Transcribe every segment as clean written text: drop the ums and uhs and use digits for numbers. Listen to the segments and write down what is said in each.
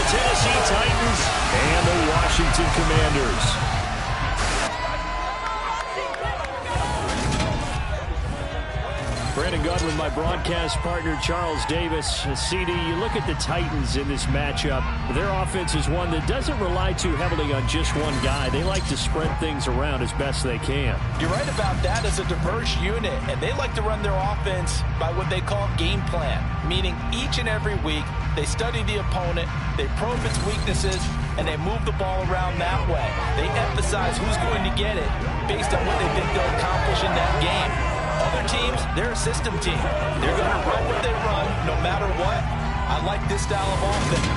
Tennessee Titans and the Washington Commanders. Brandon Gunn with my broadcast partner, Charles Davis. CD, you look at the Titans in this matchup. Their offense is one that doesn't rely too heavily on just one guy. They like to spread things around as best they can. You're right about that. It's a diverse unit, and they like to run their offense by what they call game plan, meaning each and every week they study the opponent, they probe its weaknesses, and they move the ball around that way. They emphasize who's going to get it based on what they think they'll accomplish in that game. Other teams, they're a system team. They're going to run what they run no matter what. I like this style of offense.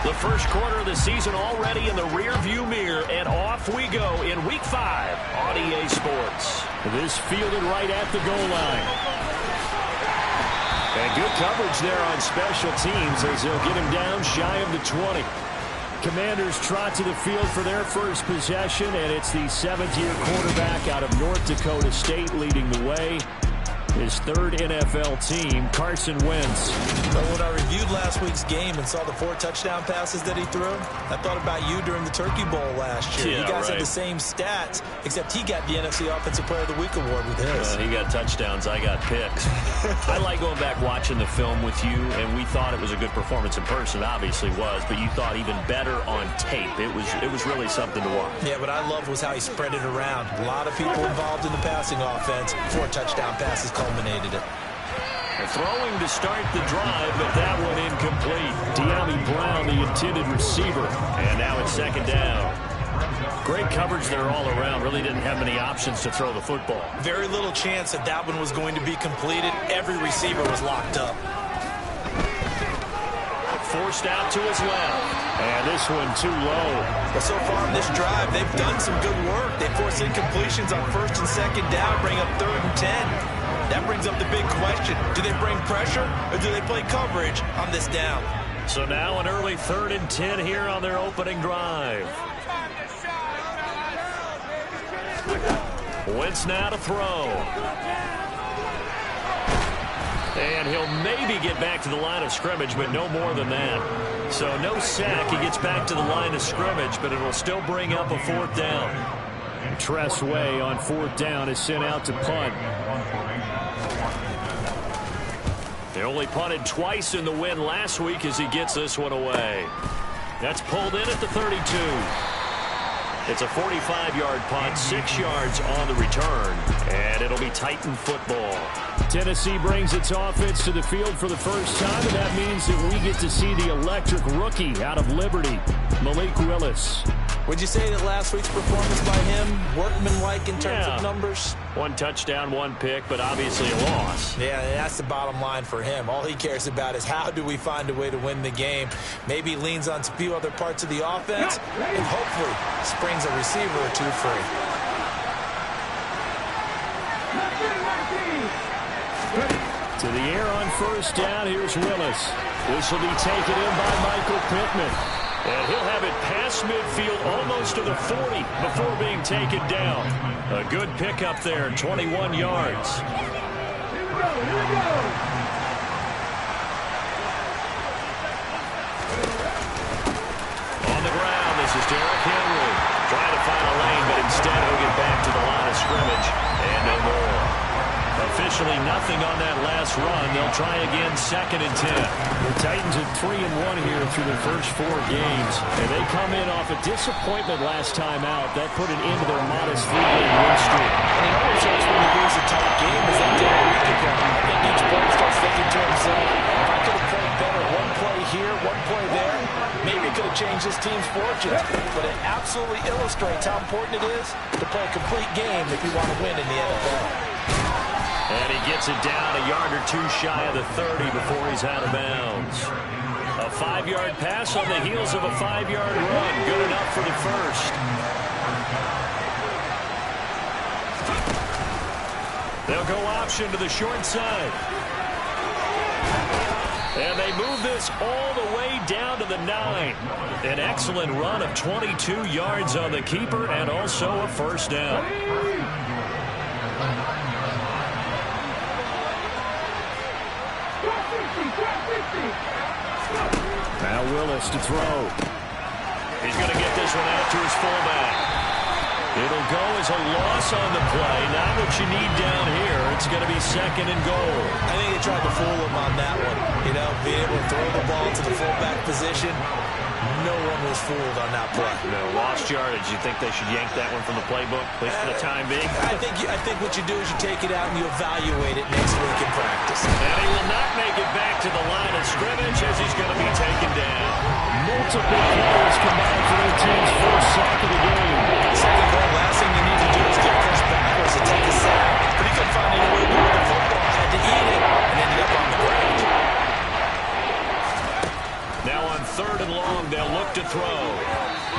The first quarter of the season already in the rearview mirror, and off we go in Week 5 on EA Sports. This fielded right at the goal line. And good coverage there on special teams as they'll get him down shy of the 20. Commanders trot to the field for their first possession, and it's the seventh-year quarterback out of North Dakota State leading the way. His third NFL team, Carson Wentz. So when I reviewed last week's game and saw the 4 touchdown passes that he threw, I thought about you during the Turkey Bowl last year. Yeah, you guys right. had the same stats, except he got the NFC Offensive Player of the Week award with his. He got touchdowns, I got picks. I like going back watching the film with you, and we thought it was a good performance in person. Obviously was, but you thought even better on tape. It was really something to watch. Yeah, what I loved was how he spread it around. A lot of people involved in the passing offense. 4 touchdown passes culminated it. Throwing to start the drive, but that one incomplete. De'Ami Brown, the intended receiver, and now it's second down. Great coverage there all around. Really didn't have many options to throw the football. Very little chance that that one was going to be completed. Every receiver was locked up. Forced out to his left. And this one too low. But so far in this drive, they've done some good work. They force incompletions on first and second down, bring up 3rd and 10. That brings up the big question. Do they bring pressure or do they play coverage on this down? So now an early 3rd and 10 here on their opening drive. Wentz now to throw. And he'll maybe get back to the line of scrimmage, but no more than that. So no sack. He gets back to the line of scrimmage, but it'll still bring up a 4th down. Tress Way on 4th down is sent out to punt. They only punted twice in the win last week as he gets this one away. That's pulled in at the 32. It's a 45-yard punt, 6 yards on the return, and it'll be Titan football. Tennessee brings its offense to the field for the first time, and that means that we get to see the electric rookie out of Liberty, Malik Willis. Would you say that last week's performance by him, workmanlike in terms of numbers? 1 touchdown, 1 pick, but obviously a loss. Yeah, that's the bottom line for him. All he cares about is how do we find a way to win the game. Maybe he leans on a few other parts of the offense and hopefully springs a receiver or 2 free. To the air on first down, here's Willis. This will be taken in by Michael Pittman. And he'll have it past midfield almost to the 40 before being taken down. A good pickup there, 21 yards. Here we go. On the ground, this is Derrick Henry. Trying to find a lane, but instead he'll get back to the line of scrimmage. And no more. Officially nothing on that last run. They'll try again, 2nd and 10. The Titans are 3-1 here through the first 4 games. And they come in off a disappointment last time out. That put an end to their modest 3-game win streak. And it always hurts when you lose a tight game as they did a week ago. I think each player starts thinking to himself, if I could have played better 1 play here, 1 play there, maybe it could have changed this team's fortunes. But it absolutely illustrates how important it is to play a complete game if you want to win in the NFL. And he gets it down a yard or 2 shy of the 30 before he's out of bounds. A 5-yard pass on the heels of a 5-yard run. Good enough for the first. They'll go option to the short side. And And they move this all the way down to the 9. An excellent run of 22 yards on the keeper and also a first down. Now Willis to throw. He's going to get this one out to his fullback. It'll go as a loss on the play. Not what you need down here. It's going to be second and goal. I think they tried to fool him on that one. You know, being able to throw the ball to the fullback position. No one was fooled on that play. No, lost yardage. You think they should yank that one from the playbook, at least for the time being? I think what you do is you take it out and you evaluate it next week in practice. And he will not make it back to the line of scrimmage as he's going to be taken down. Multiple players combined for their team's first sack of the game. Second goal, last thing you need to do is get pushed backwards to take a sack. But he couldn't find any way to move the football. Had to eat it and ended up on the ground. Now on third and long, they'll look to throw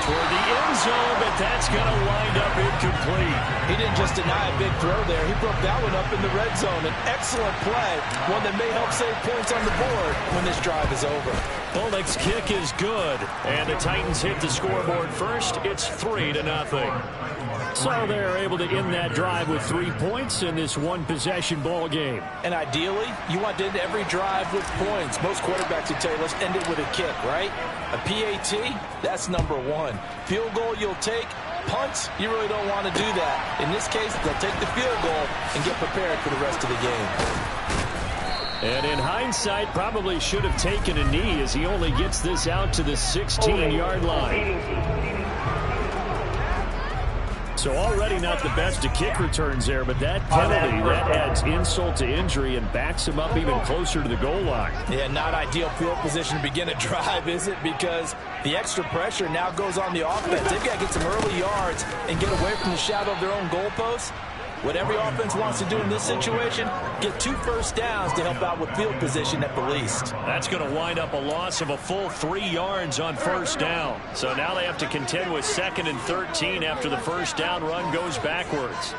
toward the end zone, but that's going to wind up incomplete. He didn't just deny a big throw there. He broke that one up in the red zone. An excellent play, one that may help save points on the board when this drive is over. Oleg's kick is good, and the Titans hit the scoreboard first. It's 3-0. So they're able to end that drive with 3 points in this one-possession ball game. And ideally, you want to end every drive with points. Most quarterbacks would tell you, let's end it with a kick, right? A PAT, that's number one. Field goal you'll take. Punts, you really don't want to do that. In this case, they'll take the field goal and get prepared for the rest of the game. And in hindsight, probably should have taken a knee as he only gets this out to the 16-yard line. So already not the best of kick returns there, but that penalty, that adds insult to injury and backs him up even closer to the goal line. Yeah, not ideal field position to begin a drive, is it? Because the extra pressure now goes on the offense. They've got to get some early yards and get away from the shadow of their own goalposts. What every offense wants to do in this situation, get 2 first downs to help out with field position at the least. That's going to wind up a loss of a full 3 yards on first down. So now they have to contend with 2nd and 13 after the first down run goes backwards.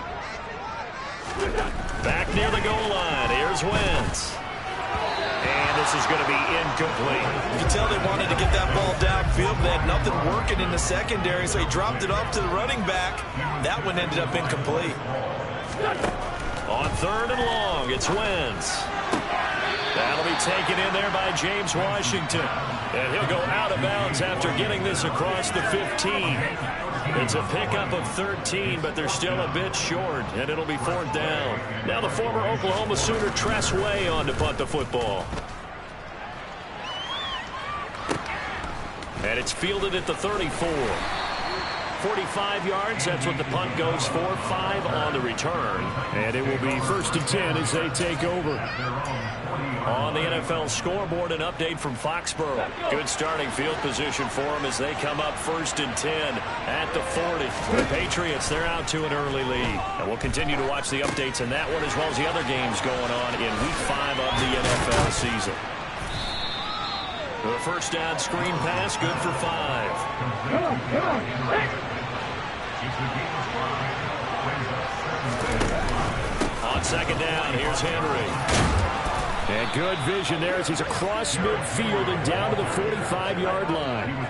Back near the goal line. Here's Wentz. And this is going to be incomplete. You can tell they wanted to get that ball downfield. They had nothing working in the secondary, so he dropped it off to the running back. That one ended up incomplete. On third and long, it's Wentz. That'll be taken in there by James Washington. And he'll go out of bounds after getting this across the 15. It's a pickup of 13, but they're still a bit short, and it'll be 4th down. Now the former Oklahoma Sooner Tress Way on to punt the football. And it's fielded at the 34. 45 yards, that's what the punt goes for. 5 on the return. And it will be 1st and 10 as they take over. On the NFL scoreboard, an update from Foxborough. Good starting field position for them as they come up 1st and 10 at the 40. The Patriots, they're out to an early lead. And we'll continue to watch the updates in that one as well as the other games going on in Week 5 of the NFL season. The first down screen pass, good for 5. On second down, here's Henry. And good vision there as he's across midfield and down to the 45-yard line.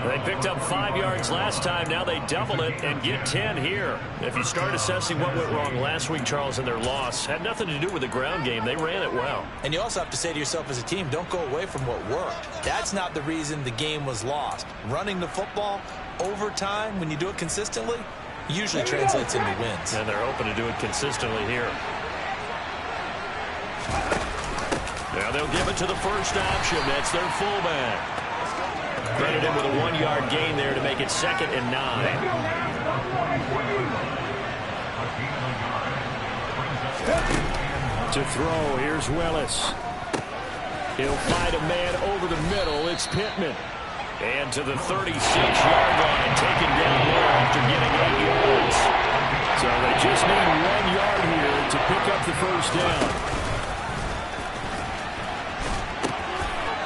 They picked up 5 yards last time. Now they double it and get 10 here. If you start assessing what went wrong last week, Charles, in their loss, had nothing to do with the ground game. They ran it well. And you also have to say to yourself as a team, don't go away from what worked. That's not the reason the game was lost. Running the football over time, when you do it consistently, usually translates into wins. And they're open to do it consistently here. Now they'll give it to the first option. That's their fullback. Credit him with a 1-yard gain there to make it 2nd and 9. To throw, here's Willis. He'll find a man over the middle. It's Pittman. And to the 36-yard line, taken down there after getting 8 yards. So they just need 1 yard here to pick up the first down.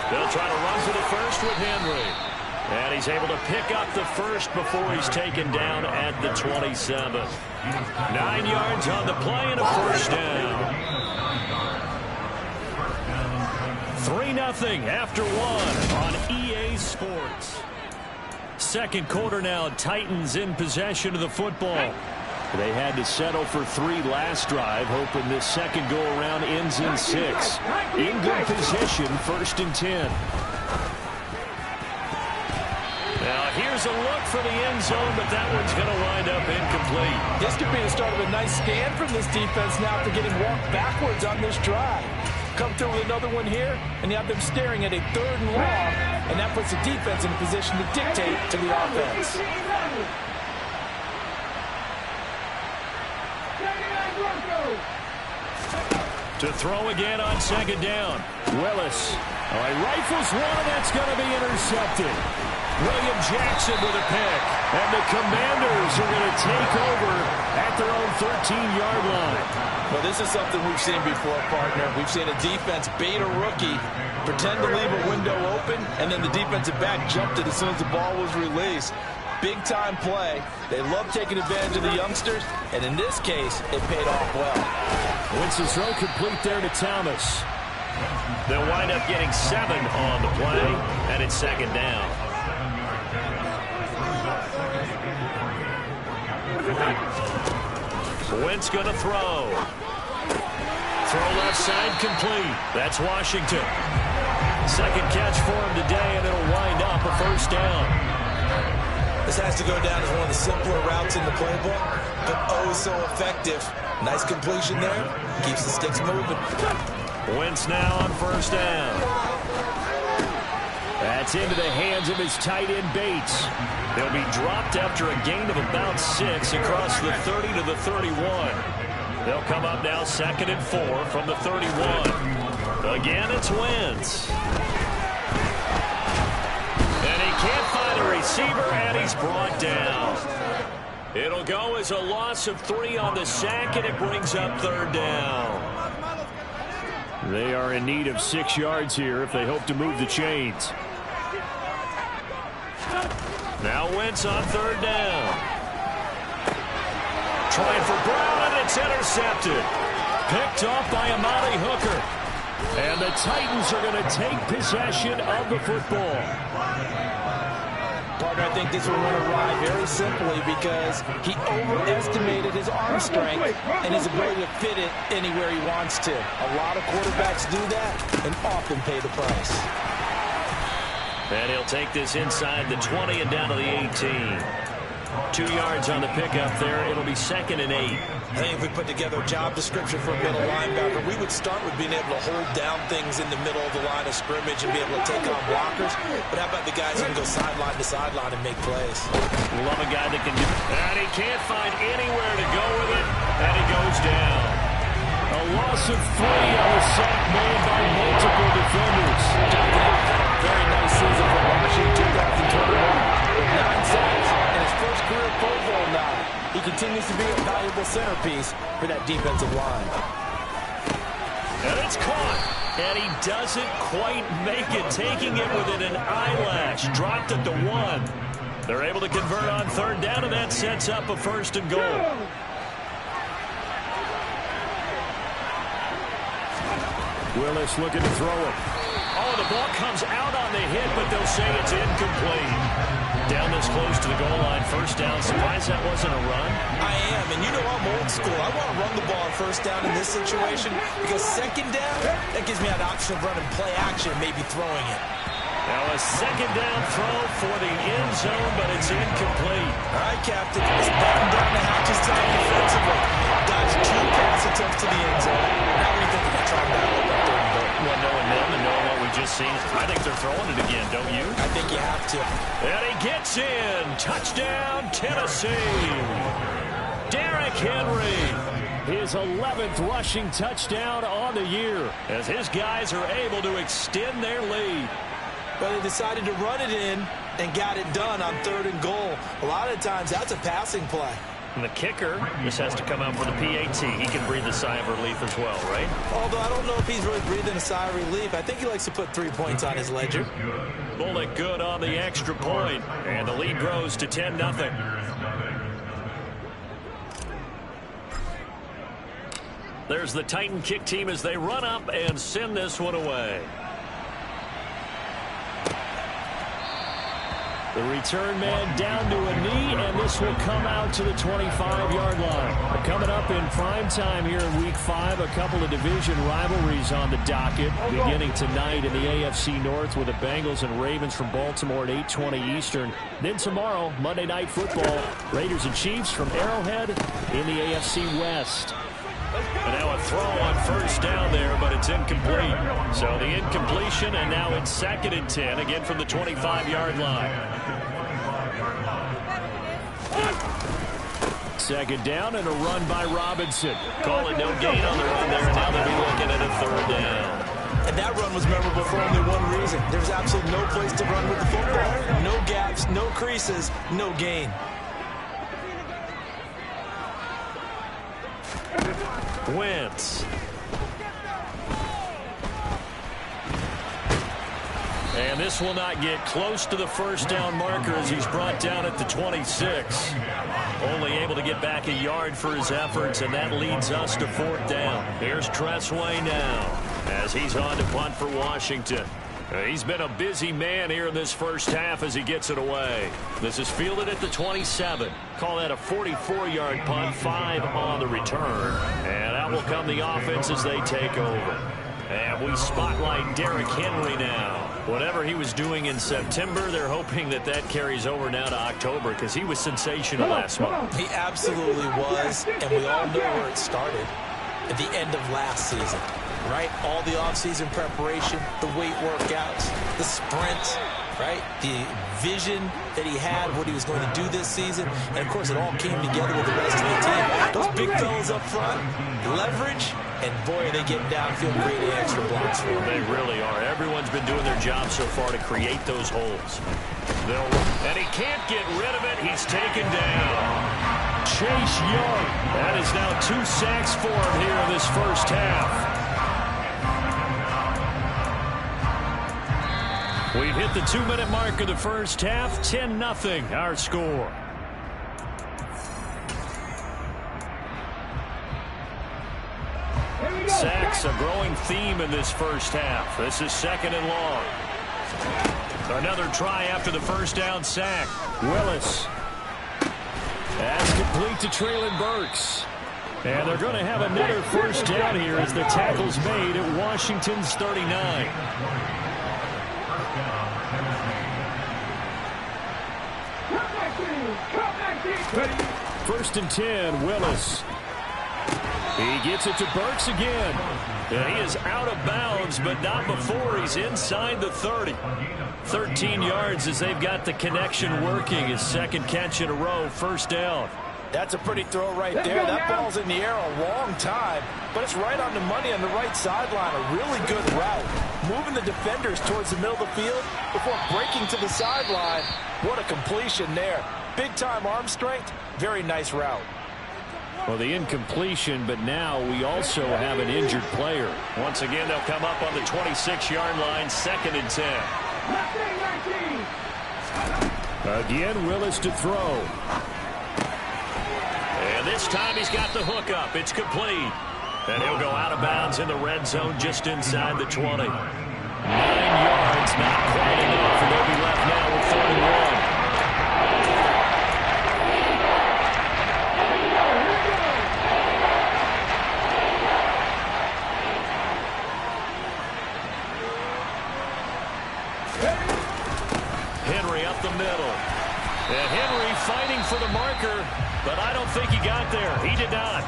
They'll try to run for the first with Henry. And he's able to pick up the first before he's taken down at the 27. 9 yards on the play and a first down. 3-0 after one on EA Sports. Second quarter now, Titans in possession of the football. They had to settle for 3 last drive, hoping this second go-around ends in 6. In good position, 1st and 10. Now, here's a look for the end zone, but that one's going to wind up incomplete. This could be the start of a nice stand from this defense now after getting walked backwards on this drive. Come through with another one here, and you have them staring at a 3rd and long, and that puts the defense in a position to dictate to the offense. To throw again on 2nd down. Willis. All right, rifles one, and that's going to be intercepted. William Jackson with a pick. And the Commanders are going to take over at their own 13-yard line. Well, this is something we've seen before, partner. We've seen a defense bait a rookie, pretend to leave a window open, and then the defensive back jumped it as soon as the ball was released. Big-time play. They love taking advantage of the youngsters, and in this case, it paid off well. Winston's throw complete there to Thomas. They'll wind up getting 7 on the play, and it's 2nd down. Wentz going to throw. Throw left side complete. That's Washington. Second catch for him today, and it'll wind up a 1st down. This has to go down as one of the simpler routes in the playbook, but oh so effective. Nice completion there. Keeps the sticks moving. Wentz now on 1st down. That's into the hands of his tight end Bates. They'll be dropped after a gain of about 6 across the 30 to the 31. They'll come up now 2nd and 4 from the 31. Again, it's Wentz. And he can't find a receiver, and he's brought down. It'll go as a loss of 3 on the sack, and it brings up 3rd down. They are in need of 6 yards here if they hope to move the chains. Now Wentz on 3rd down. Trying for Brown, and it's intercepted. Picked off by Amari Hooker. And the Titans are going to take possession of the football. Partner, I think this one went awry very simply because he overestimated his arm strength and his ability to fit it anywhere he wants to. A lot of quarterbacks do that and often pay the price. And he'll take this inside the 20 and down to the 18. 2 yards on the pickup there. It'll be 2nd and 8. I think if we put together a job description for a middle linebacker, we would start with being able to hold down things in the middle of the line of scrimmage and be able to take on blockers. But how about the guys who can go sideline to sideline and make plays? Love a guy that can do. And he can't find anywhere to go with it, and he goes down. A loss of 3 on the sack made by multiple defenders. Very nice season for Washington 2021 with 9 sacks and his first career Pro Bowl nod. He continues to be a valuable centerpiece for that defensive line. And it's caught. And he doesn't quite make it, taking it within an eyelash. Dropped at the 1. They're able to convert on 3rd down, and that sets up a 1st and goal. Willis looking to throw it. Oh, the ball comes out on the hit, but they'll say it's incomplete. Down this close to the goal line, 1st down. Surprised that wasn't a run? I am, and you know I'm old school. I want to run the ball on 1st down in this situation because 2nd down, that gives me an option of running play action and maybe throwing it. Now a 2nd down throw for the end zone, but it's incomplete. All right, Captain, let's batten down the hatches time defensively. Dodge 2 pass attempts to the end zone. Now what do you think they're trying to battle up 3rd and goal? Well, knowing them and knowing what we just seen, I think they're throwing it again, don't you? I think you have to. And he gets in. Touchdown, Tennessee. Derrick Henry. His 11th rushing touchdown on the year as his guys are able to extend their lead. But they decided to run it in and got it done on 3rd and goal. A lot of times that's a passing play. And the kicker, this has to come out for the PAT. He can breathe a sigh of relief as well, right? Although I don't know if he's really breathing a sigh of relief. I think he likes to put 3 points on his ledger. Bullock good on the extra point, and the lead grows to 10-0. There's the Titan kick team as they run up and send this one away. The return man down to a knee, and this will come out to the 25-yard line. Coming up in prime time here in Week 5, a couple of division rivalries on the docket, beginning tonight in the AFC North with the Bengals and Ravens from Baltimore at 8:20 Eastern. Then tomorrow, Monday Night Football, Raiders and Chiefs from Arrowhead in the AFC West. And now a throw on first down there, but it's incomplete. So the incompletion, and now it's 2nd and 10, again from the 25-yard line. 2nd down and a run by Robinson. Call it no gain on the run there, and now they'll be looking at a 3rd down. And that run was memorable for only one reason. There's absolutely no place to run with the football. No gaps, no creases, no gain. Wentz. And this will not get close to the first down marker as he's brought down at the 26. Only able to get back a yard for his efforts, and that leads us to 4th down. Here's Tressway now as he's on to punt for Washington. He's been a busy man here in this first half as he gets it away. This is fielded at the 27. Call that a 44-yard punt, 5 on the return. And out will come the offense as they take over. And we spotlight Derrick Henry now. Whatever he was doing in September, they're hoping that that carries over now to October because he was sensational last month. He absolutely was, and we all know where it started at the end of last season. Right? All the offseason preparation, the weight workouts, the sprints, right? The vision that he had, what he was going to do this season. And, of course, it all came together with the rest of the team. Those big fellas up front, leverage, and, boy, are they getting downfield creating extra blocks for him. They really are. Everyone's been doing their job so far to create those holes. And he can't get rid of it. He's taken down. Chase Young. That is now 2 sacks for him here in this first half. We've hit the 2-minute mark of the first half. 10-0 our score. Sacks a growing theme in this first half. This is 2nd and long. Another try after the first down sack. Willis. That's complete to Treylon Burks. And they're going to have another first down here as the tackle's made at Washington's 39. First and 10, Willis. He gets it to Burks again. And he is out of bounds, but not before he's inside the 30. 13 yards as they've got the connection working. His 2nd catch in a row, first down. That's a pretty throw right there. That ball's in the air a long time, but it's right on the money on the right sideline. A really good route. Moving the defenders towards the middle of the field before breaking to the sideline. What a completion there. Big-time arm strength. Very nice route. Well, the incompletion, but now we also have an injured player. Once again, they'll come up on the 26-yard line, 2nd and 10. Again, Willis to throw. And this time he's got the hook up. It's complete. And he'll go out of bounds in the red zone just inside the 20. 9 yards, not quite enough, and they'll be left now with 4th and 1. Henry up the middle. And Henry fighting for the marker, but I don't think he got there. He did not.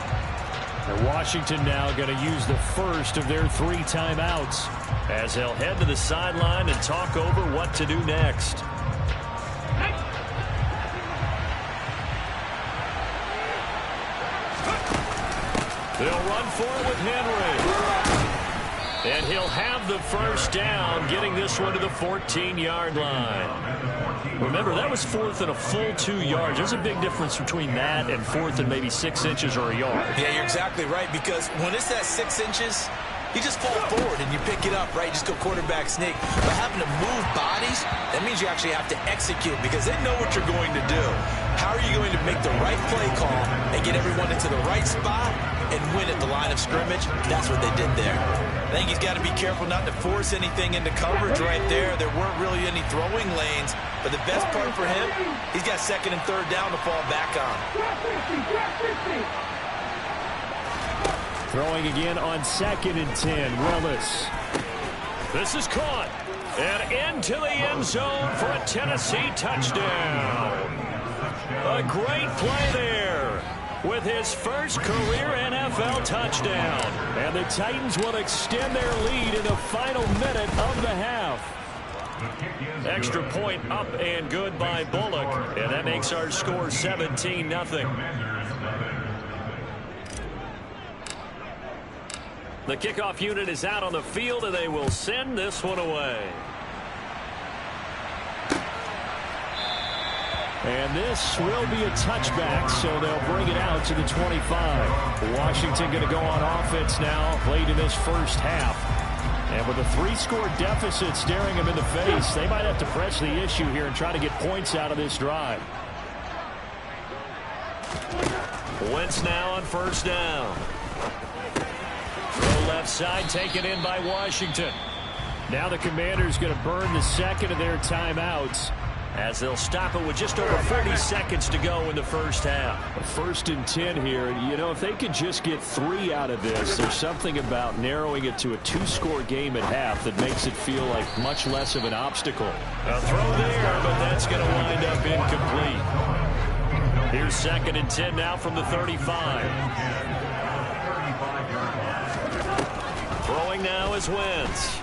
And Washington now going to use the first of their 3 timeouts as they'll head to the sideline and talk over what to do next. They'll run for it with Henry. And he'll have the first down, getting this one to the 14-yard line. Remember, that was 4th and a full 2 yards. There's a big difference between that and 4th and maybe 6 inches or a yard. Yeah, you're exactly right, because when it's that 6 inches, you just fall forward and you pick it up, right? Just go quarterback sneak. But having to move bodies, that means you actually have to execute because they know what you're going to do. How are you going to make the right play call and get everyone into the right spot and win at the line of scrimmage? That's what they did there. I think he's got to be careful not to force anything into coverage right there. There weren't really any throwing lanes, but the best part for him, he's got second and third down to fall back on. Throwing again on 2nd and 10, Willis. This is caught. And into the end zone for a Tennessee touchdown. A great play there with his first career NFL touchdown. And the Titans will extend their lead in the final minute of the half. Extra point up and good by Bullock. And that makes our score 17-0. The kickoff unit is out on the field, and they will send this one away. And this will be a touchback, so they'll bring it out to the 25. Washington going to go on offense now, late in this first half. And with a 3-score deficit staring them in the face, they might have to press the issue here and try to get points out of this drive. Wentz now on first down. Throw left side, taken in by Washington. Now the Commanders going to burn the second of their timeouts, as they'll stop it with just over 40 seconds to go in the first half. 1st and 10 here. You know, if they could just get 3 out of this, there's something about narrowing it to a 2-score game at half that makes it feel like much less of an obstacle. A throw there, but that's going to wind up incomplete. Here's 2nd and 10 now from the 35. Throwing now is Wentz.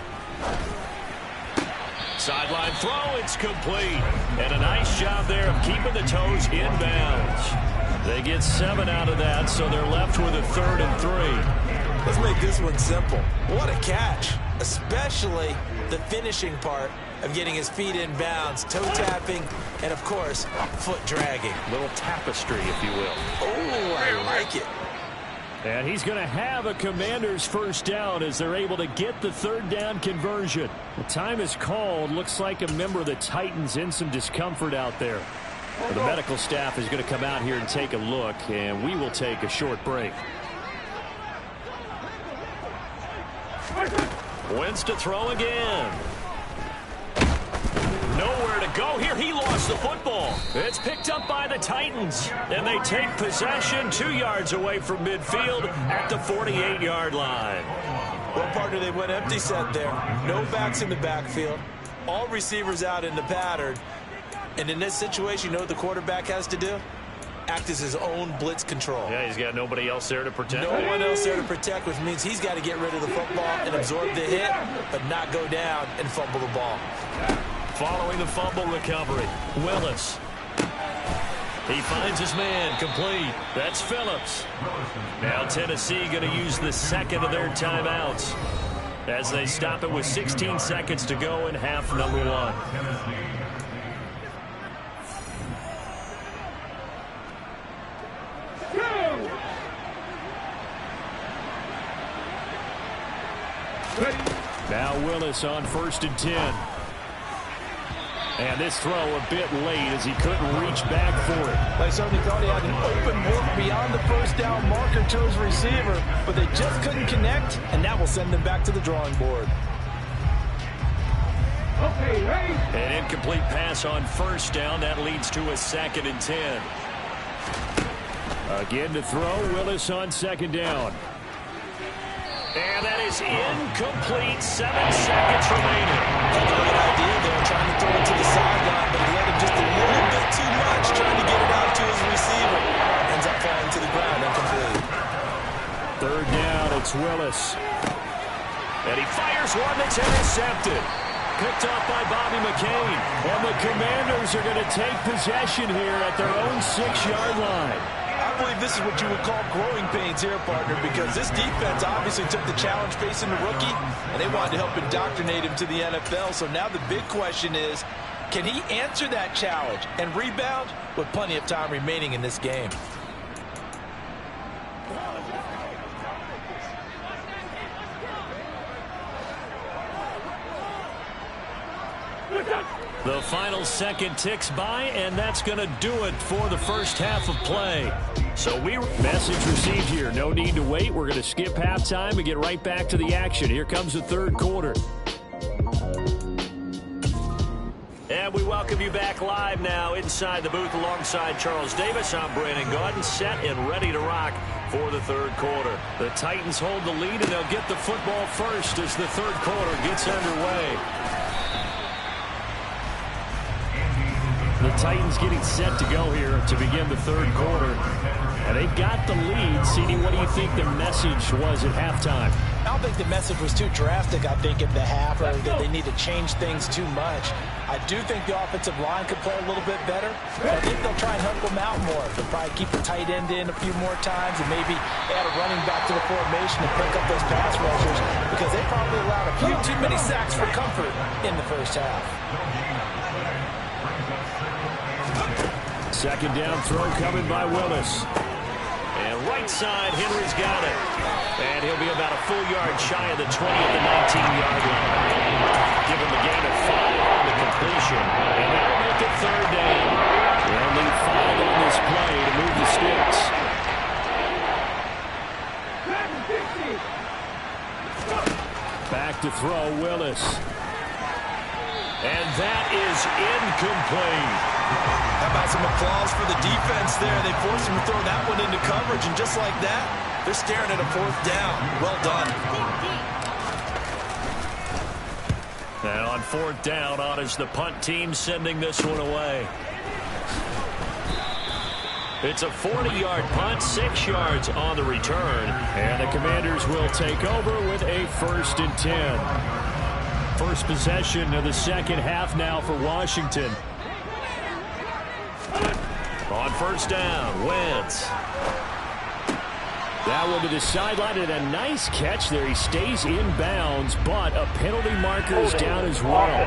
Sideline throw, it's complete. And a nice job there of keeping the toes inbounds. They get 7 out of that, so they're left with a 3rd and 3. Let's make this one simple. What a catch, especially the finishing part of getting his feet in bounds, toe tapping, and of course, foot dragging. Little tapestry, if you will. Oh, I like it. And he's going to have a Commanders first down as they're able to get the 3rd down conversion. The time is called. Looks like a member of the Titans in some discomfort out there. Well, the medical staff is going to come out here and take a look, and we will take a short break. Wentz to throw again. Nowhere to go here. He lost the football. It's picked up by the Titans, and they take possession 2 yards away from midfield at the 48-yard line. Well, partner, they went empty set there. No backs in the backfield. All receivers out in the pattern. And in this situation, you know what the quarterback has to do? Act as his own blitz control. Yeah, he's got nobody else there to protect. No one else there to protect, which means he's got to get rid of the football and absorb the hit, but not go down and fumble the ball. Following the fumble recovery, Willis. He finds his man, complete. That's Phillips. Now Tennessee going to use the 2nd of their timeouts as they stop it with 16 seconds to go in half number 1. Now Willis on 1st and 10. And this throw a bit late as he couldn't reach back for it. They certainly thought he had an open look beyond the first down marker to his receiver, but they just couldn't connect, and that will send them back to the drawing board. An incomplete pass on first down. That leads to a 2nd and 10. Again to throw. Willis on 2nd down. And that is incomplete. 7 seconds remaining. Great idea there, trying to throw it to the sideline, but he let him just a little bit too much, trying to get it out to his receiver. Ends up falling to the ground, incomplete. 3rd down, it's Willis. And he fires one that's intercepted. Picked up by Bobby McCain. And the Commanders are going to take possession here at their own 6-yard line. I believe this is what you would call growing pains here, partner, because this defense obviously took the challenge facing the rookie, and they wanted to help indoctrinate him to the NFL. So now the big question is, can he answer that challenge and rebound with plenty of time remaining in this game? The final second ticks by, and that's going to do it for the first half of play. So message received here. No need to wait. We're going to skip halftime and get right back to the action. Here comes the third quarter. And we welcome you back live now inside the booth alongside Charles Davis. I'm Brandon Gaudin, set and ready to rock for the third quarter. The Titans hold the lead, and they'll get the football first as the third quarter gets underway. The Titans getting set to go here to begin the third quarter. And they've got the lead. CD, what do you think their message was at halftime? I don't think the message was too drastic, I think, at the half, or that they need to change things too much. I do think the offensive line could play a little bit better. I think they'll try and help them out more. They'll probably keep the tight end in a few more times and maybe add a running back to the formation and pick up those pass rushers, because they probably allowed a few too many sacks for comfort in the first half. Second down throw coming by Willis. And right side, Henry's got it. And he'll be about a full yard shy of the 20 at the 19-yard line. Give him a gain of 5 on the completion. And that'll make it third down. They'll need 5 on this play to move the sticks. Back to throw, Willis. And that is incomplete. How about some applause for the defense there? They forced him to throw that one into coverage, and just like that, they're staring at a fourth down. Well done. And on fourth down, on is the punt team sending this one away. It's a 40-yard punt, 6 yards on the return. And the Commanders will take over with a 1st and 10. First possession of the second half now for Washington. On first down, Wentz. That one to the sideline, and a nice catch there. He stays in bounds, but a penalty marker is down as well.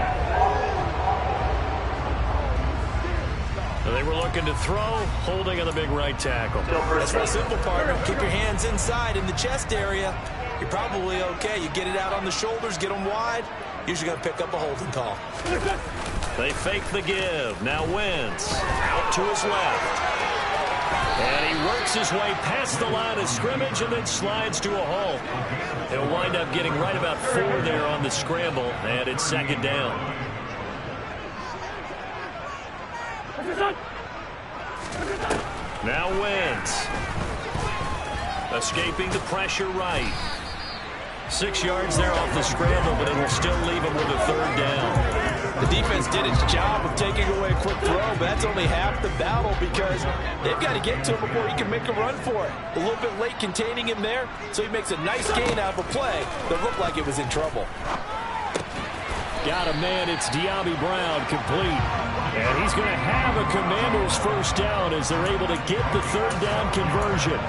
So they were looking to throw, holding on the big right tackle. That's real simple, partner. Keep your hands inside in the chest area. You're probably okay. You get it out on the shoulders, get them wide. Usually going to pick up a holding call. They fake the give. Now Wentz out to his left. And he works his way past the line of scrimmage and then slides to a halt. He'll wind up getting right about 4 there on the scramble, and it's second down. Now Wentz. Escaping the pressure right. 6 yards there off the scramble, but it will still leave him with a third down. The defense did its job of taking away a quick throw, but that's only half the battle because they've got to get to him before he can make a run for it. A little bit late containing him there, so he makes a nice gain out of a play that looked like it was in trouble. Got a man, it's De'Ami Brown, complete. And he's going to have a Commander's first down as they're able to get the third down conversion.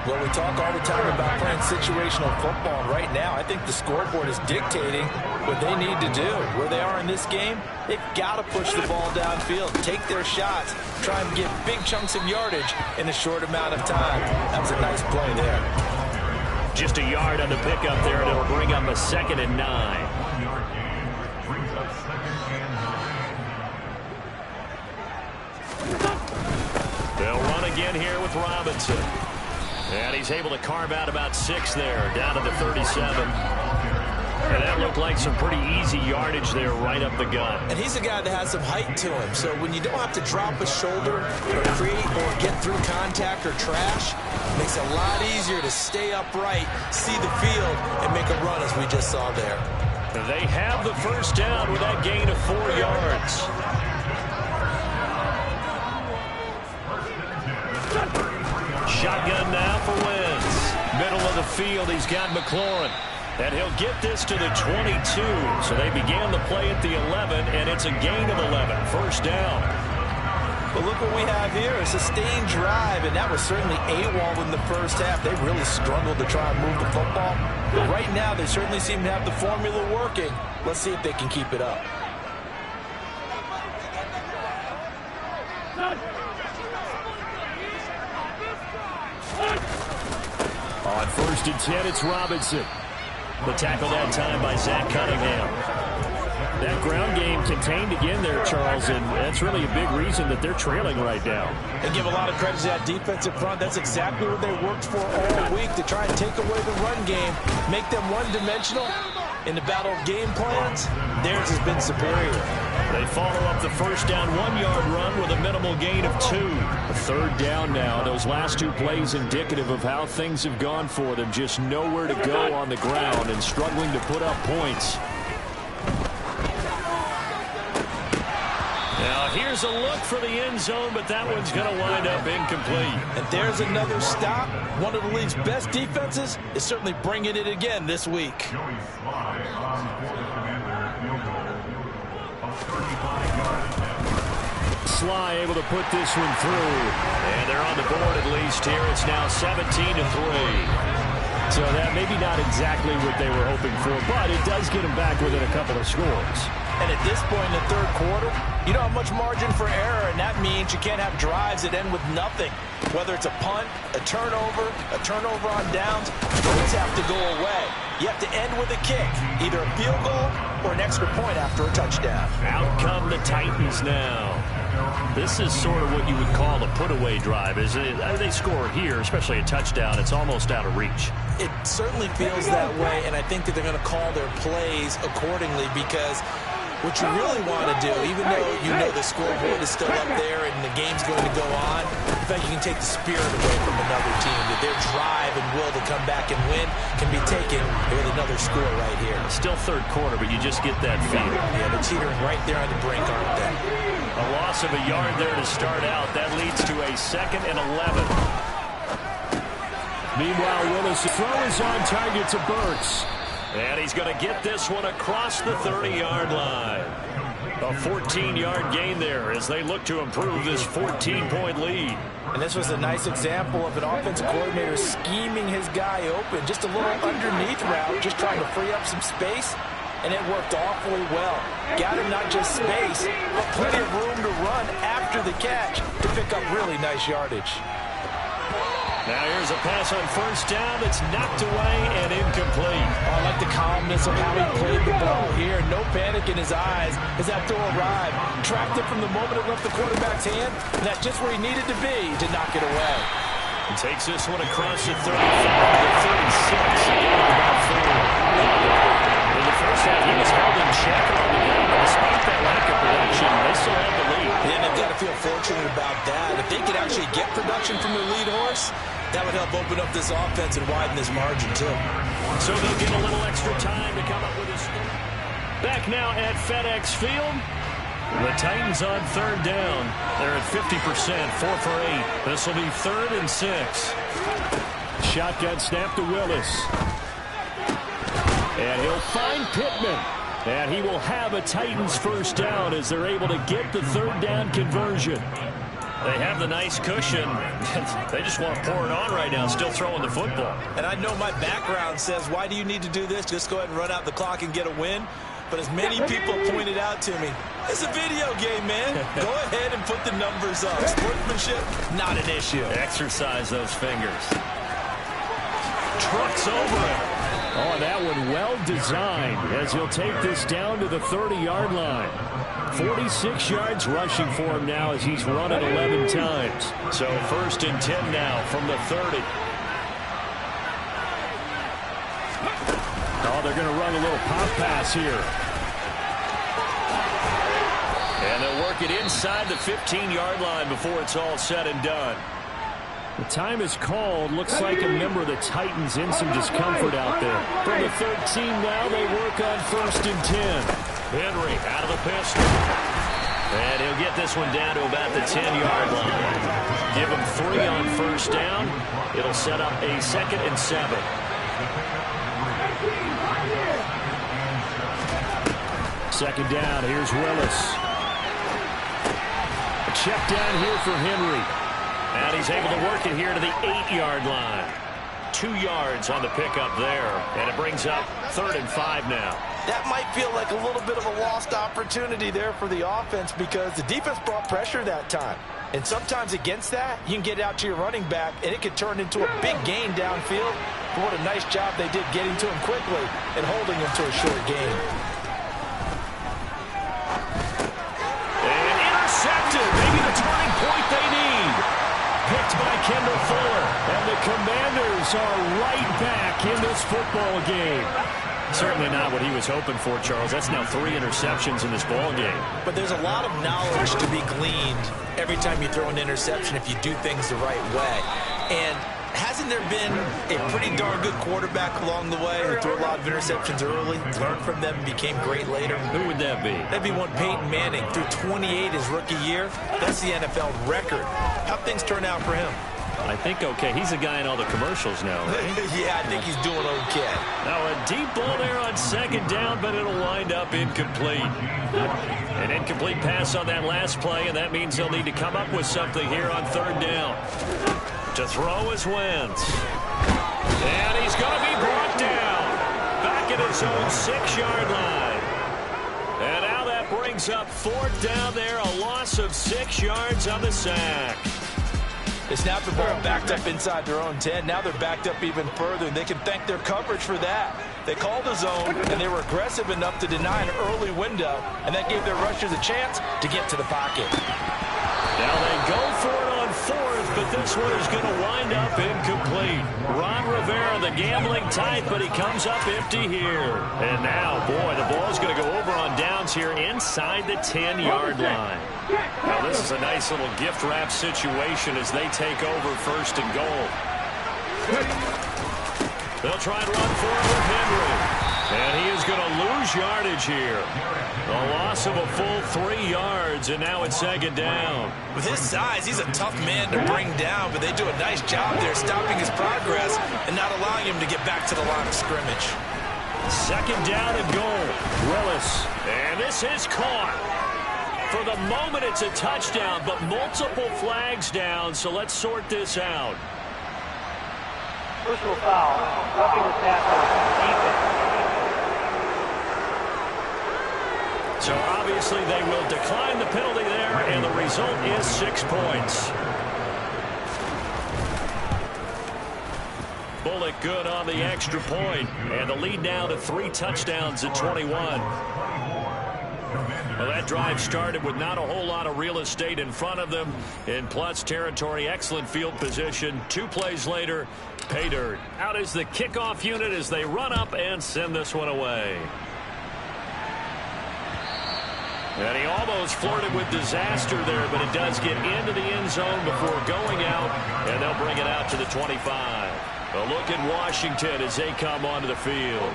Well, we talk all the time about playing situational football. Right now, I think the scoreboard is dictating what they need to do. Where they are in this game, they've got to push the ball downfield, take their shots, try and get big chunks of yardage in a short amount of time. That was a nice play there. Just a yard on the pickup there, and it'll bring up a 2nd and 9. They'll run again here with Robinson. And he's able to carve out about 6 there, down to the 37. And that looked like some pretty easy yardage there right up the gut. And he's a guy that has some height to him. So when you don't have to drop a shoulder or create or get through contact or trash, it makes it a lot easier to stay upright, see the field, and make a run as we just saw there. They have the first down with that gain of 4 yards. Shotgun now for Wentz. Middle of the field, he's got McLaurin. And he'll get this to the 22. So they began the play at the 11, and it's a gain of 11. First down. But look what we have here, a sustained drive, and that was certainly AWOL in the first half. They really struggled to try and move the football. But right now, they certainly seem to have the formula working. Let's see if they can keep it up. On 1st and 10, it's Robinson. The tackle that time by Zach Cunningham. That ground game contained again there, Charles, and that's really a big reason that they're trailing right now. They give a lot of credit to that defensive front. That's exactly what they worked for all week, to try and take away the run game, make them one-dimensional. In the battle of game plans, theirs has been superior. They follow up the first down 1-yard run with a minimal gain of 2. A third down now. Those last 2 plays indicative of how things have gone for them. Just nowhere to go on the ground and struggling to put up points. Now here's a look for the end zone, but that one's going to wind up incomplete. And there's another stop. One of the league's best defenses is certainly bringing it again this week. Sly able to put this one through. And they're on the board at least here. It's now 17-3. So that maybe not exactly what they were hoping for, but it does get them back within a couple of scores. And at this point in the third quarter, you don't have much margin for error, and that means you can't have drives that end with nothing. Whether it's a punt, a turnover on downs, those have to go away. You have to end with a kick, either a field goal or an extra point after a touchdown. Out come the Titans now. This is sort of what you would call a put-away drive. They score here, especially a touchdown, it's almost out of reach. It certainly feels that way, and I think that they're going to call their plays accordingly, because what you really want to do, even though you know the scoreboard is still up there and the game's going to go on, in fact, you can take the spirit away from another team, that their drive and will to come back and win can be taken with another score right here. Still third quarter, but you just get that feel. Yeah, they're teetering right there on the brink, aren't they? A loss of a yard there to start out. That leads to a 2nd and 11. Meanwhile, Willis' throw is on target to Burks. And he's going to get this one across the 30-yard line. A 14-yard gain there as they look to improve this 14-point lead. And this was a nice example of an offensive coordinator scheming his guy open. Just a little underneath route, just trying to free up some space. And it worked awfully well. Got him not just space, but plenty of room to run after the catch to pick up really nice yardage. Now here's a pass on first down that's knocked away and incomplete. Oh, I like the calmness of how he played the ball here. No panic in his eyes as that throw arrived. Tracked it from the moment it left the quarterback's hand. And that's just where he needed to be to knock it away. He takes this one across the 35 to 36. In the first half, he was held in check on the game. Despite that lack of production, they still have the lead. Yeah, they've got to feel fortunate about that. If they could actually get production from their lead horse, that would help open up this offense and widen this margin, too. So they'll get a little extra time to come up with this. Back now at FedEx Field. The Titans on third down. They're at 50%, 4 for 8. This will be 3rd and 6. Shotgun snap to Willis. And he'll find Pittman. And he will have a Titans first down as they're able to get the third down conversion. They have the nice cushion. They just want to pour it on right now, still throwing the football. And I know my background says, why do you need to do this? Just go ahead and run out the clock and get a win. But as many people pointed out to me, it's a video game, man. Go ahead and put the numbers up. Sportsmanship, not an issue. Exercise those fingers. Trucks over it. Oh, that one well designed as he'll take this down to the 30-yard line. 46 yards rushing for him now as he's run it 11 times. So 1st and 10 now from the 30. Oh, they're going to run a little pop pass here. And they'll work it inside the 15-yard line before it's all said and done. The time is called. Looks like a member of the Titans in some discomfort out there. From the 13 now, they work on 1st and 10. Henry out of the pistol. And he'll get this one down to about the 10-yard line. Give him 3 on first down. It'll set up a 2nd and 7. Second down, here's Willis. A check down here for Henry. And he's able to work it here to the 8-yard line. 2 yards on the pickup there. And it brings up 3rd and 5 now. That might feel like a little bit of a lost opportunity there for the offense because the defense brought pressure that time. And sometimes against that, you can get out to your running back, and it could turn into a big gain downfield. But what a nice job they did getting to him quickly and holding him to a short gain. Eagles are right back in this football game. Certainly not what he was hoping for, Charles. That's now 3 interceptions in this ball game. But there's a lot of knowledge to be gleaned every time you throw an interception if you do things the right way. And hasn't there been a pretty darn good quarterback along the way who threw a lot of interceptions early, learned from them, and became great later? Who would that be? That'd be one Peyton Manning. Threw 28 his rookie year. That's the NFL record. How'd things turn out for him? I think okay. He's a guy in all the commercials now, right? Yeah, I think he's doing okay. Now a deep ball there on second down, but it'll wind up incomplete. An incomplete pass on that last play, and that means they'll need to come up with something here on third down. To throw is Wentz. And he's going to be brought down. Back at his own 6-yard line. And now that brings up fourth down there. A loss of 6 yards on the sack. They snapped the ball backed up inside their own 10. Now they're backed up even further, and they can thank their coverage for that. They called the zone, and they were aggressive enough to deny an early window, and that gave their rushers a chance to get to the pocket. Now they go for it on fourth, but this one is going to wind up incomplete. Ron Rivera, the gambling type, but he comes up empty here. And now, boy, the ball's going to go over on downs here inside the 10-yard line. Now this is a nice little gift wrap situation as they take over first and goal. They'll try and run for it with Henry. And he is going to lose yardage here. A loss of a full 3 yards, and now it's second down. With his size, he's a tough man to bring down, but they do a nice job there stopping his progress and not allowing him to get back to the line of scrimmage. Second down and goal. Willis. And this is caught. For the moment, it's a touchdown, but multiple flags down, so let's sort this out. Personal foul, roughing the passer, defense. So obviously they will decline the penalty there, and the result is 6 points. Bullock good on the extra point, and the lead now to 3 touchdowns at 21. Well, that drive started with not a whole lot of real estate in front of them. In plus territory, excellent field position. 2 plays later, pay dirt. Out is the kickoff unit as they run up and send this one away. And he almost flirted with disaster there, but it does get into the end zone before going out, and they'll bring it out to the 25. A look at Washington as they come onto the field.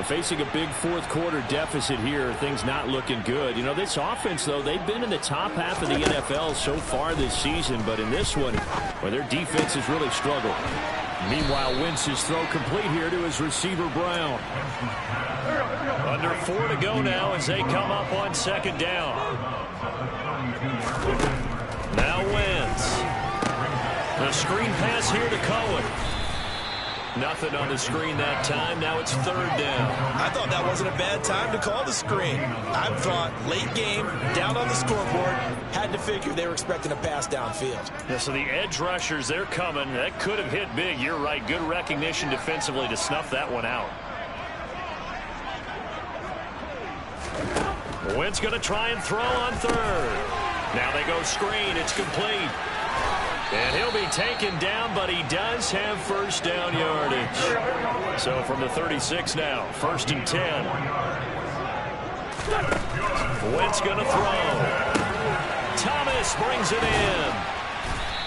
Facing a big fourth-quarter deficit here, things not looking good. You know, this offense, though, they've been in the top half of the NFL so far this season, but in this one, well, their defense has really struggled. Meanwhile, Wentz's throw complete here to his receiver, Brown. Under 4 to go now as they come up on second down. Now Wentz. The screen pass here to Cohen. Nothing on the screen that time. Now it's third down. I thought that wasn't a bad time to call the screen. I thought late game, down on the scoreboard, had to figure they were expecting a pass downfield. Yeah, so the edge rushers, they're coming. That could have hit big. You're right. Good recognition defensively to snuff that one out. Wentz going to try and throw on third. Now they go screen. It's complete. And he'll be taken down, but he does have first down yardage. So from the 36 now, first and 10. Wentz going to throw. Thomas brings it in.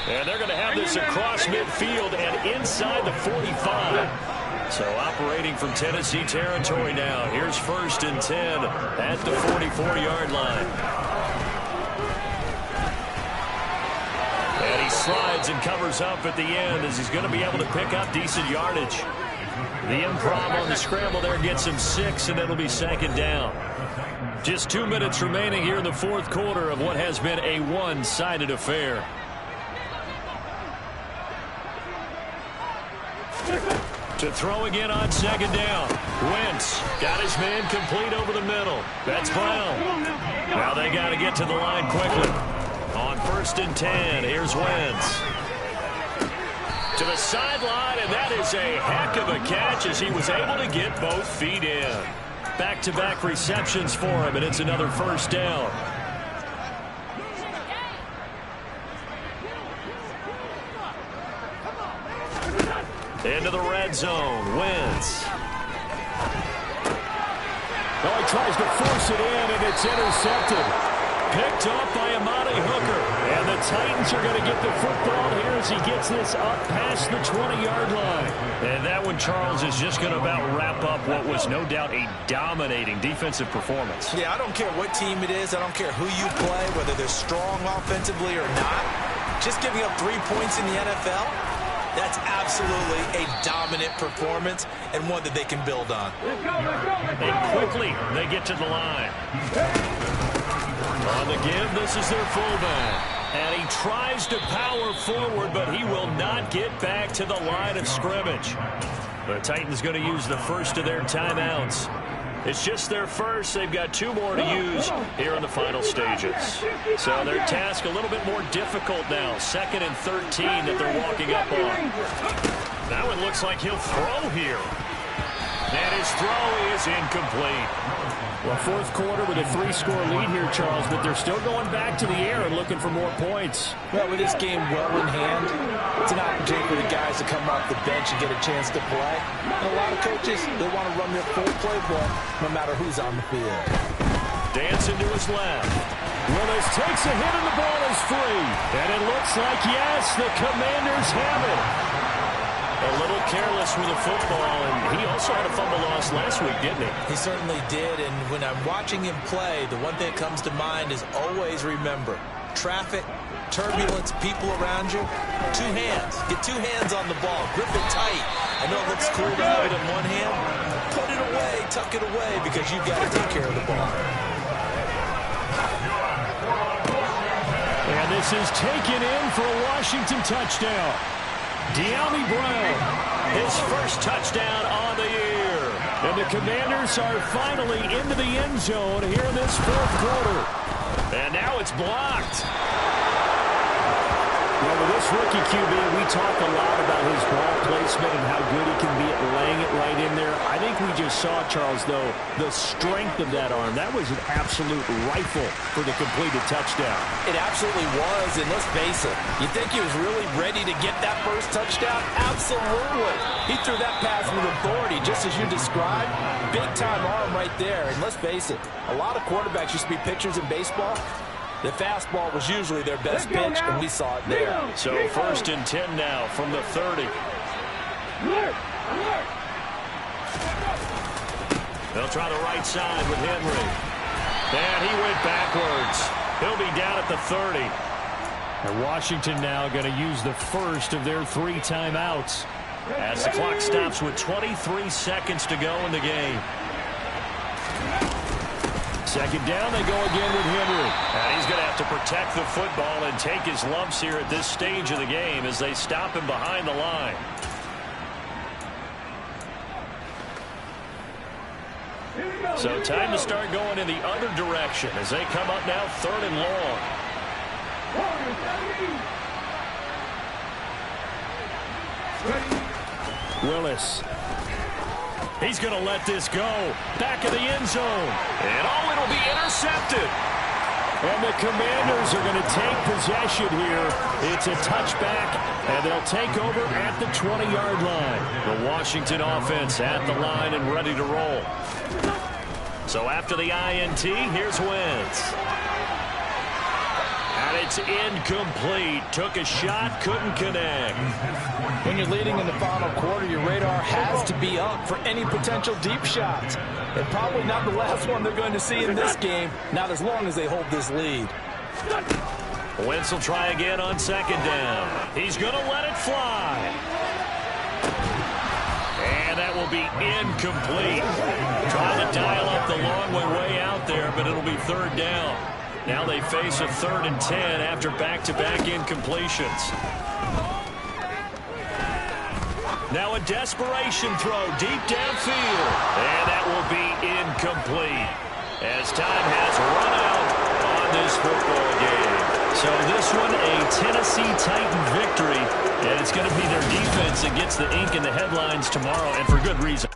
And they're going to have this across midfield and inside the 45. So operating from Tennessee territory now. Here's first and 10 at the 44-yard line. And he slides and covers up at the end as he's going to be able to pick up decent yardage. The improv on the scramble there gets him 6, and it'll be second down. Just 2 minutes remaining here in the fourth quarter of what has been a one-sided affair. To throw again on second down. Wentz got his man complete over the middle. That's Brown. Now they got to get to the line quickly. On first and 10, here's Wentz. To the sideline, and that is a heck of a catch as he was able to get both feet in. Back-to-back receptions for him, and it's another first down. Into the red zone. Wentz. Oh, he tries to force it in, and it's intercepted. Picked up by Amani Hooker. And the Titans are going to get the football here as he gets this up past the 20-yard line. And that one, Charles, is just going to about wrap up what was no doubt a dominating defensive performance. Yeah, I don't care what team it is. I don't care who you play, whether they're strong offensively or not. Just giving up 3 points in the NFL, that's absolutely a dominant performance and one that they can build on. And quickly, they get to the line. On the give, this is their fullback. And he tries to power forward, but he will not get back to the line of scrimmage. The Titans going to use the first of their timeouts. It's just their first. They've got 2 more to use here in the final stages. So their task a little bit more difficult now. 2nd and 13 that they're walking up on. Now it looks like he'll throw here. And his throw is incomplete. Well, 4th quarter with a 3-score lead here, Charles, but they're still going back to the air and looking for more points. Well, with this game well in hand, it's an opportunity for the guys to come off the bench and get a chance to play. And a lot of coaches, they want to run their full playbook no matter who's on the field. Dancing to his left. Willis takes a hit and the ball is free. And it looks like, yes, the Commanders have it. A little careless with the football, and he also had a fumble loss last week, didn't he? He certainly did, and when I'm watching him play, the one thing that comes to mind is always remember, traffic, turbulence, people around you, 2 hands. Get 2 hands on the ball. Grip it tight. I know it looks cool to have it in one hand. Put it away, tuck it away, because you've got to take care of the ball. And this is taken in for a Washington touchdown. De'Ami Brown, his first touchdown on the year. And the Commanders are finally into the end zone here in this 4th quarter. And now it's blocked. Well, with this rookie QB, we talk a lot about his ball placement and how good he can be at laying it right in there. I think we just saw, Charles, though, the strength of that arm. That was an absolute rifle for the completed touchdown. It absolutely was, and let's face it, you think he was really ready to get that first touchdown? Absolutely. He threw that pass with authority, just as you described. Big-time arm right there, and let's face it, a lot of quarterbacks used to be pitchers in baseball. The fastball was usually their best pitch, and we saw it there. So 1st and 10 now from the 30. They'll try the right side with Henry. And he went backwards. He'll be down at the 30. And Washington now going to use the first of their 3 timeouts as the clock stops with 23 seconds to go in the game. 2nd down, they go again with Henry. And he's going to have to protect the football and take his lumps here at this stage of the game as they stop him behind the line. So time to start going in the other direction as they come up now 3rd and long. Willis. He's going to let this go. Back of the end zone. And it'll be intercepted. And the Commanders are going to take possession here. It's a touchback, and they'll take over at the 20-yard line. The Washington offense at the line and ready to roll. So after the INT, here's Wentz. And it's incomplete. Took a shot, couldn't connect. When you're leading in the final quarter, your radar has to be up for any potential deep shots. And probably not the last one they're going to see in this game, not as long as they hold this lead. Wentz will try again on 2nd down. He's going to let it fly. And that will be incomplete. Trying to dial up the long way out there, but it'll be 3rd down. Now they face a 3rd and 10 after back-to-back incompletions. Now a desperation throw deep downfield. And that will be incomplete as time has run out on this football game. So this one, a Tennessee Titan victory. And it's going to be their defense that gets the ink in the headlines tomorrow, and for good reason.